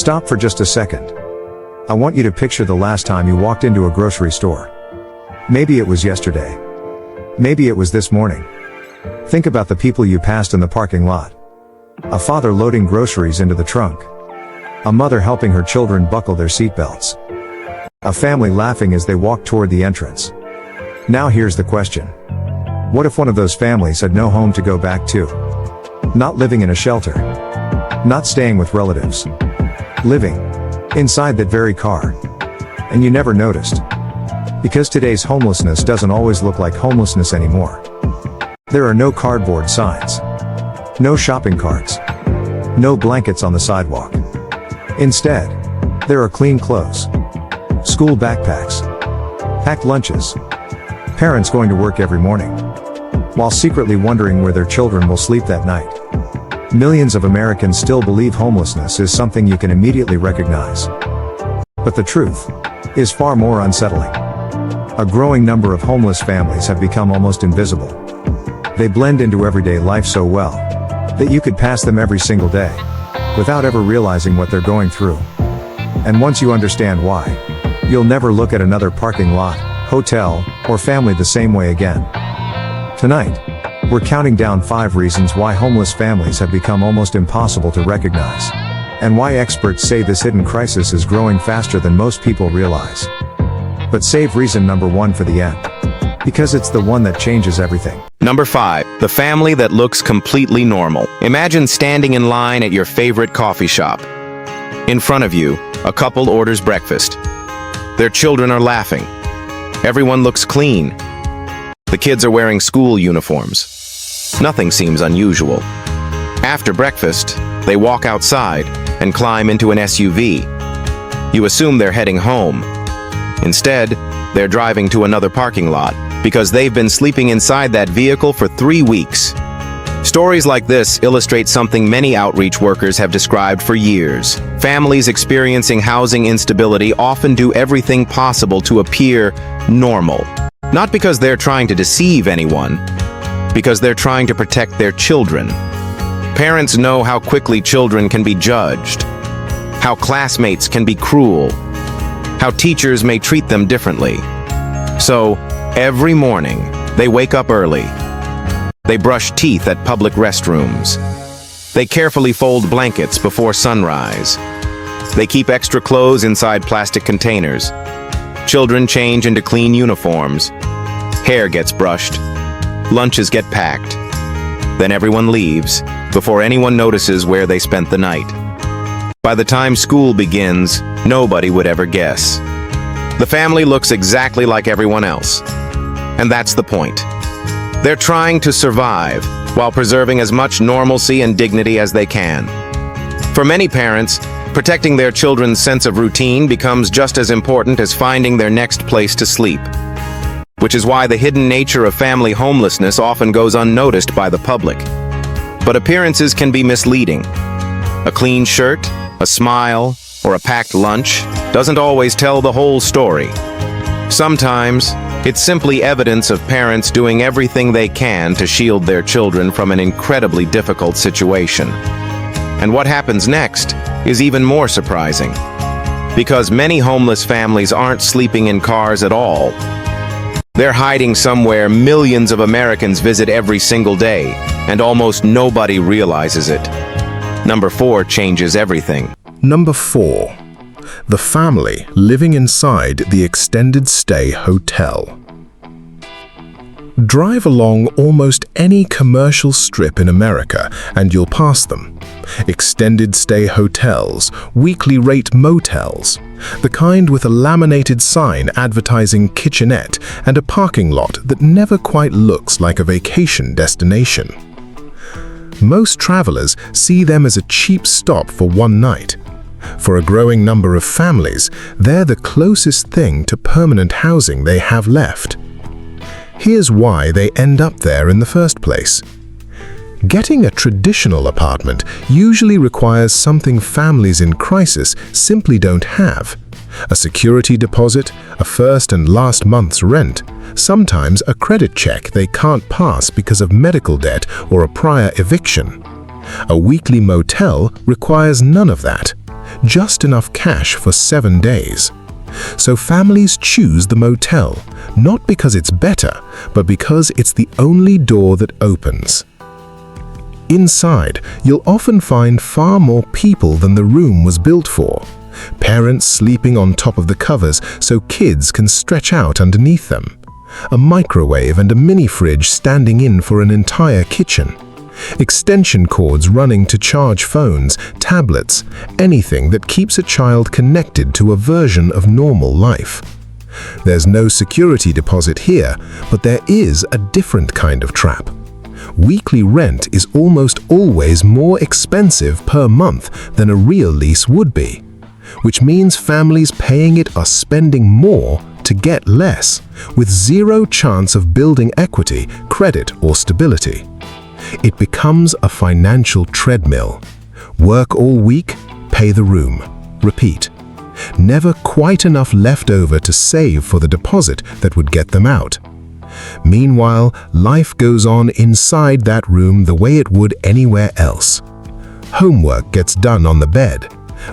Stop for just a second. I want you to picture the last time you walked into a grocery store. Maybe it was yesterday. Maybe it was this morning. Think about the people you passed in the parking lot. A father loading groceries into the trunk. A mother helping her children buckle their seatbelts. A family laughing as they walk toward the entrance. Now here's the question. What if one of those families had no home to go back to? Not living in a shelter. Not staying with relatives. Living inside that very car. And you never noticed. Because today's homelessness doesn't always look like homelessness anymore. There are no cardboard signs. No shopping carts. No blankets on the sidewalk. Instead, there are clean clothes. School backpacks. Packed lunches. Parents going to work every morning, while secretly wondering where their children will sleep that night. Millions of Americans still believe homelessness is something you can immediately recognize. But the truth is far more unsettling. A growing number of homeless families have become almost invisible. They blend into everyday life so well that you could pass them every single day without ever realizing what they're going through. And once you understand why, you'll never look at another parking lot, hotel, or family the same way again. Tonight, we're counting down 5 reasons why homeless families have become almost impossible to recognize, and why experts say this hidden crisis is growing faster than most people realize. But save reason number 1 for the end, because it's the one that changes everything. Number 5. The family that looks completely normal. Imagine standing in line at your favorite coffee shop. In front of you, a couple orders breakfast. Their children are laughing. Everyone looks clean. The kids are wearing school uniforms. Nothing seems unusual. After breakfast, they walk outside and climb into an SUV. You assume they're heading home. Instead, they're driving to another parking lot because they've been sleeping inside that vehicle for 3 weeks. Stories like this illustrate something many outreach workers have described for years. Families experiencing housing instability often do everything possible to appear normal. Not because they're trying to deceive anyone, because they're trying to protect their children. Parents know how quickly children can be judged, how classmates can be cruel, how teachers may treat them differently. So, every morning, they wake up early. They brush teeth at public restrooms. They carefully fold blankets before sunrise. They keep extra clothes inside plastic containers. Children change into clean uniforms. Hair gets brushed. Lunches get packed. Then everyone leaves before anyone notices where they spent the night. By the time school begins, nobody would ever guess. The family looks exactly like everyone else. And that's the point. They're trying to survive while preserving as much normalcy and dignity as they can. For many parents, protecting their children's sense of routine becomes just as important as finding their next place to sleep. Which is why the hidden nature of family homelessness often goes unnoticed by the public. But appearances can be misleading. A clean shirt, a smile, or a packed lunch doesn't always tell the whole story. Sometimes, it's simply evidence of parents doing everything they can to shield their children from an incredibly difficult situation. And what happens next is even more surprising. Because many homeless families aren't sleeping in cars at all. They're hiding somewhere millions of Americans visit every single day, and almost nobody realizes it. Number 4 changes everything. Number 4. The family living inside the extended stay hotel. Drive along almost any commercial strip in America and you'll pass them. Extended stay hotels, weekly rate motels, the kind with a laminated sign advertising kitchenette and a parking lot that never quite looks like a vacation destination. Most travelers see them as a cheap stop for one night. For a growing number of families, they're the closest thing to permanent housing they have left. Here's why they end up there in the first place. Getting a traditional apartment usually requires something families in crisis simply don't have. A security deposit, a first and last month's rent, sometimes a credit check they can't pass because of medical debt or a prior eviction. A weekly motel requires none of that. just enough cash for 7 days. So families choose the motel, not because it's better, but because it's the only door that opens. Inside, you'll often find far more people than the room was built for. Parents sleeping on top of the covers so kids can stretch out underneath them. A microwave and a mini fridge standing in for an entire kitchen. Extension cords running to charge phones, tablets, anything that keeps a child connected to a version of normal life. There's no security deposit here, but there is a different kind of trap. Weekly rent is almost always more expensive per month than a real lease would be, which means families paying it are spending more to get less, with zero chance of building equity, credit, or stability. It becomes a financial treadmill. Work all week, pay the room. Repeat. Never quite enough left over to save for the deposit that would get them out. Meanwhile, life goes on inside that room the way it would anywhere else. Homework gets done on the bed.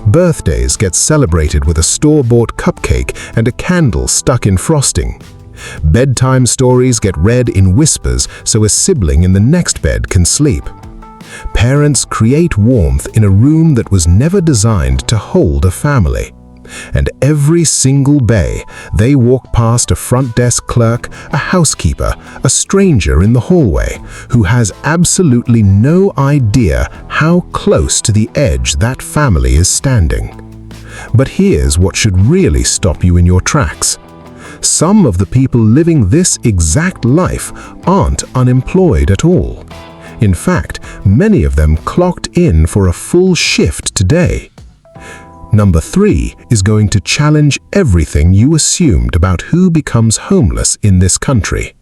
Birthdays get celebrated with a store-bought cupcake and a candle stuck in frosting. Bedtime stories get read in whispers so a sibling in the next bed can sleep. Parents create warmth in a room that was never designed to hold a family. And every single day, they walk past a front desk clerk, a housekeeper, a stranger in the hallway, who has absolutely no idea how close to the edge that family is standing. But here's what should really stop you in your tracks. Some of the people living this exact life aren't unemployed at all. In fact, many of them clocked in for a full shift today. Number 3 is going to challenge everything you assumed about who becomes homeless in this country.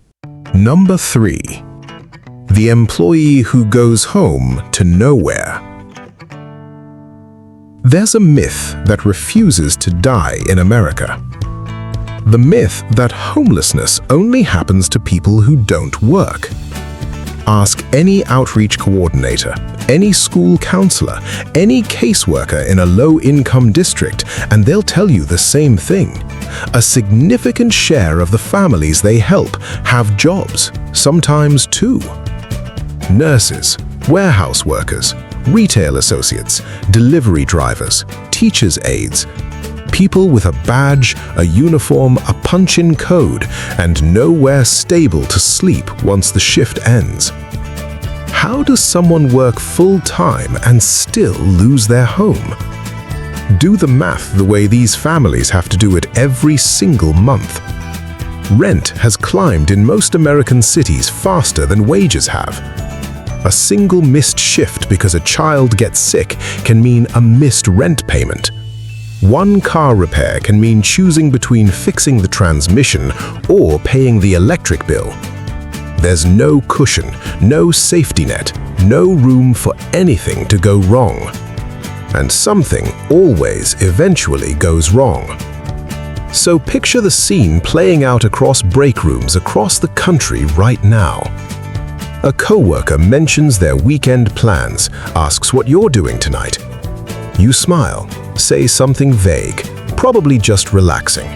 Number 3. The employee who goes home to nowhere. There's a myth that refuses to die in America. The myth that homelessness only happens to people who don't work. Ask any outreach coordinator, any school counselor, any caseworker in a low-income district, and they'll tell you the same thing. A significant share of the families they help have jobs, sometimes 2. Nurses, warehouse workers, retail associates, delivery drivers, teachers' aides, people with a badge, a uniform, a punch-in code, and nowhere stable to sleep once the shift ends. How does someone work full-time and still lose their home? Do the math the way these families have to do it every single month. Rent has climbed in most American cities faster than wages have. A single missed shift because a child gets sick can mean a missed rent payment. One car repair can mean choosing between fixing the transmission or paying the electric bill. There's no cushion, no safety net, no room for anything to go wrong. And something always eventually goes wrong. So picture the scene playing out across break rooms across the country right now. A coworker mentions their weekend plans, asks what you're doing tonight. You smile, say something vague, probably just relaxing.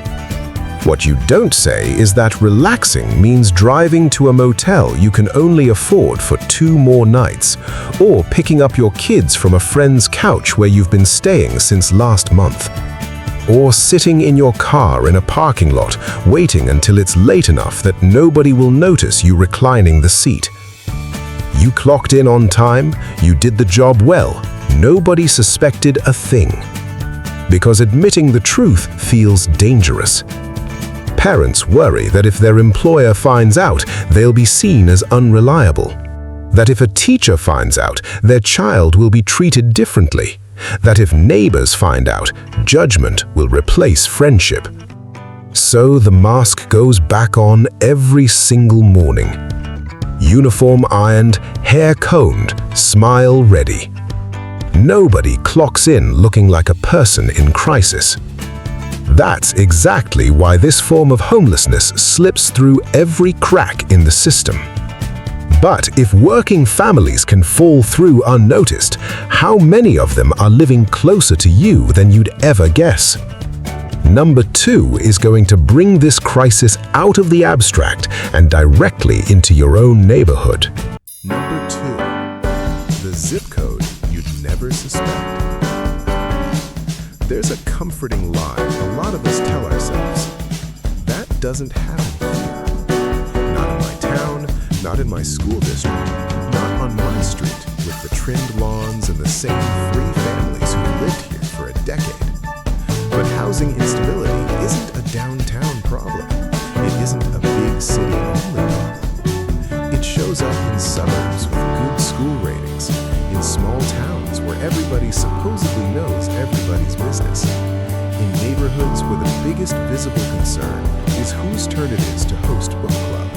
What you don't say is that relaxing means driving to a motel you can only afford for 2 more nights, or picking up your kids from a friend's couch where you've been staying since last month, or sitting in your car in a parking lot waiting until it's late enough that nobody will notice you reclining the seat. You clocked in on time, you did the job well, nobody suspected a thing. Because admitting the truth feels dangerous. Parents worry that if their employer finds out, they'll be seen as unreliable. That if a teacher finds out, their child will be treated differently. That if neighbors find out, judgment will replace friendship. So the mask goes back on every single morning. Uniform ironed, hair combed, smile ready. Nobody clocks in looking like a person in crisis. That's exactly why this form of homelessness slips through every crack in the system. But if working families can fall through unnoticed, how many of them are living closer to you than you'd ever guess? Number 2 is going to bring this crisis out of the abstract and directly into your own neighborhood. Number 2. The zip code you'd never suspect. There's a comforting lie a lot of us tell ourselves. That doesn't happen here. Not in my town, not in my school district, not on my street with the trimmed lawns and the same 3 families who lived here for a decade. But housing instability isn't a downtown problem. It isn't a big city only problem. It shows up in suburbs with good school ratings, in small towns where everybody supposedly knows everybody's business, in neighborhoods where the biggest visible concern is whose turn it is to host book club.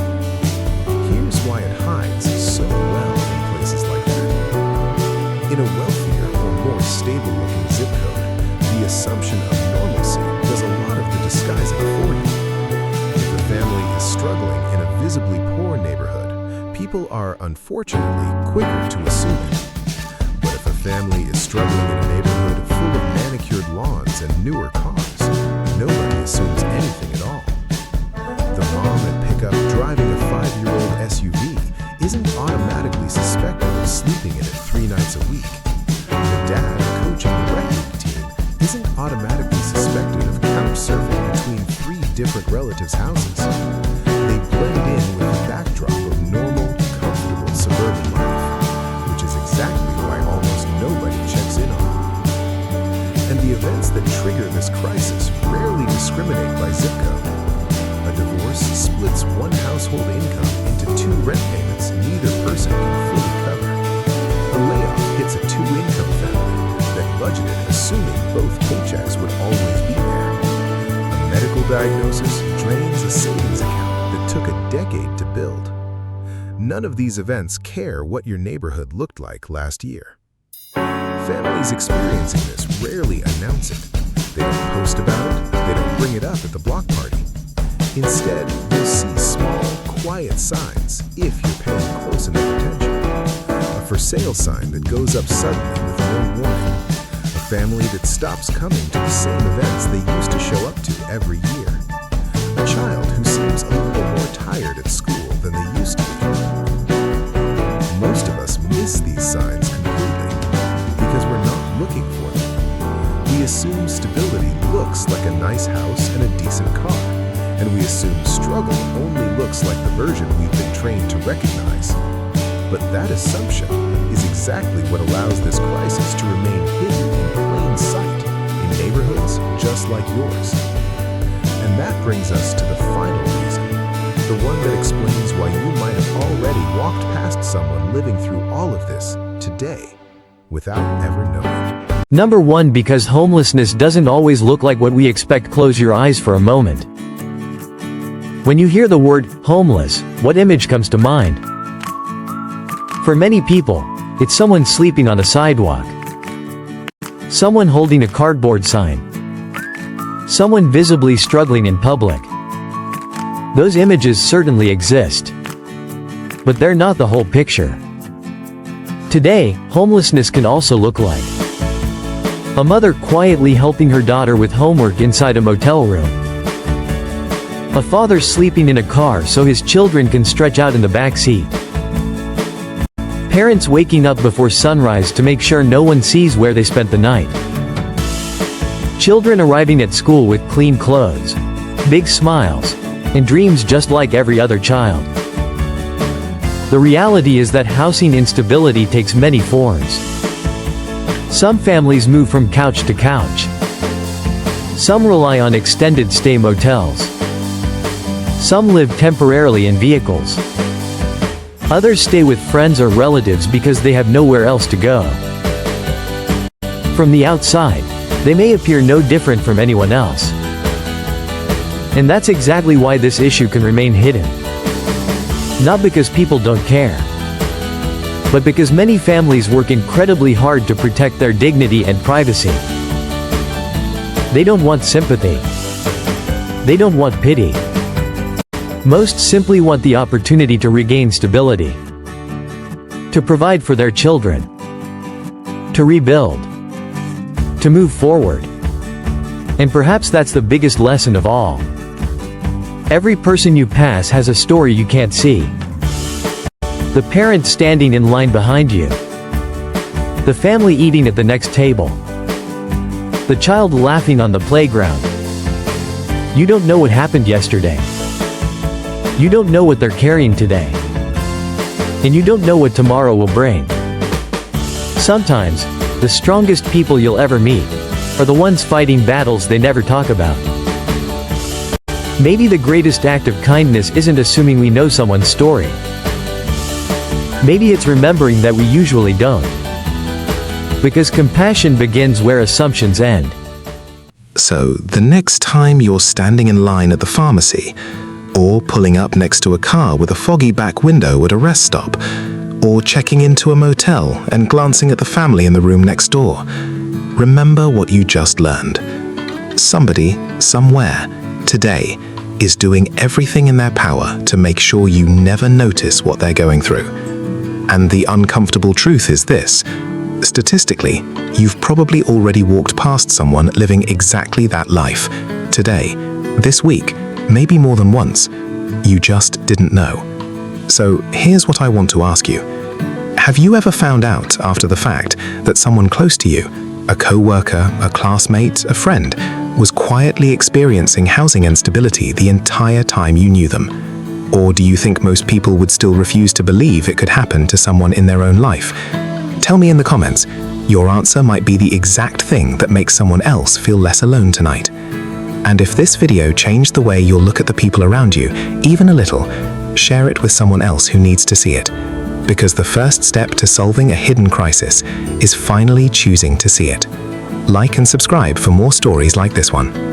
Here's why it hides so well in places like that. In a wealthier or more stable-looking zip code, the assumption of normalcy does a lot of the disguising for you. If a family is struggling in a visibly poor neighborhood, people are unfortunately quicker to assume it. But if a family is struggling in a neighborhood full of manicured lawns and newer cars, nobody assumes anything at all. The mom at pickup driving a 5-year-old SUV isn't automatically suspected of sleeping in it 3 nights a week. The dad coaching the rugby team isn't automatically suspected of couch surfing between 3 different relatives' houses. They blend in with the backdrop of normal, comfortable suburban life, which is exactly why almost nobody checks in on them. And the events that trigger this crisis rarely discriminate by zip code. A divorce splits one household income into 2 rent payments neither person can fully cover. A layoff hits a 2-income family that budgeted assuming both paychecks would always be there. A medical diagnosis drains a savings account that took a decade to build. None of these events care what your neighborhood looked like last year. Families experiencing this rarely announce it. They don't post about it, they don't bring it up at the block party. Instead, you'll see small, quiet signs if you're paying close enough attention. A for sale sign that goes up suddenly with no warning. A family that stops coming to the same events they used to show up to every year. A child who seems a little more tired at school than they used to be. Most of us miss these signs completely because we're not looking for them. We assume stability looks like a nice house and a decent car, and we assume struggle only looks like the version we've been trained to recognize. But that assumption is exactly what allows this crisis to remain hidden in plain sight in neighborhoods just like yours. And that brings us to the final reason, the one that explains why you might have already walked past someone living through all of this today without ever knowing. Number 1, because homelessness doesn't always look like what we expect. Close your eyes for a moment. When you hear the word homeless, what image comes to mind? For many people, it's someone sleeping on a sidewalk, someone holding a cardboard sign, someone visibly struggling in public. Those images certainly exist, but they're not the whole picture. Today, homelessness can also look like a mother quietly helping her daughter with homework inside a motel room, a father sleeping in a car so his children can stretch out in the back seat, parents waking up before sunrise to make sure no one sees where they spent the night, children arriving at school with clean clothes, big smiles, and dreams just like every other child. The reality is that housing instability takes many forms. Some families move from couch to couch. Some rely on extended stay motels. Some live temporarily in vehicles. Others stay with friends or relatives because they have nowhere else to go. From the outside, they may appear no different from anyone else. And that's exactly why this issue can remain hidden. Not because people don't care, but because many families work incredibly hard to protect their dignity and privacy. They don't want sympathy. They don't want pity. Most simply want the opportunity to regain stability. to provide for their children, to rebuild, to move forward. And perhaps that's the biggest lesson of all. Every person you pass has a story you can't see. The parent standing in line behind you. The family eating at the next table. The child laughing on the playground. You don't know what happened yesterday. You don't know what they're carrying today. And you don't know what tomorrow will bring. Sometimes, the strongest people you'll ever meet are the ones fighting battles they never talk about. Maybe the greatest act of kindness isn't assuming we know someone's story. Maybe it's remembering that we usually don't. Because compassion begins where assumptions end. So, the next time you're standing in line at the pharmacy, or pulling up next to a car with a foggy back window at a rest stop, or checking into a motel and glancing at the family in the room next door, remember what you just learned. Somebody, somewhere, today, is doing everything in their power to make sure you never notice what they're going through. And the uncomfortable truth is this: statistically, you've probably already walked past someone living exactly that life. Today, this week, maybe more than once. You just didn't know. So here's what I want to ask you. Have you ever found out after the fact that someone close to you, a co-worker, a classmate, a friend, was quietly experiencing housing instability the entire time you knew them? Or do you think most people would still refuse to believe it could happen to someone in their own life? Tell me in the comments. Your answer might be the exact thing that makes someone else feel less alone tonight. And if this video changed the way you'll look at the people around you, even a little, share it with someone else who needs to see it. Because the first step to solving a hidden crisis is finally choosing to see it. Like and subscribe for more stories like this one.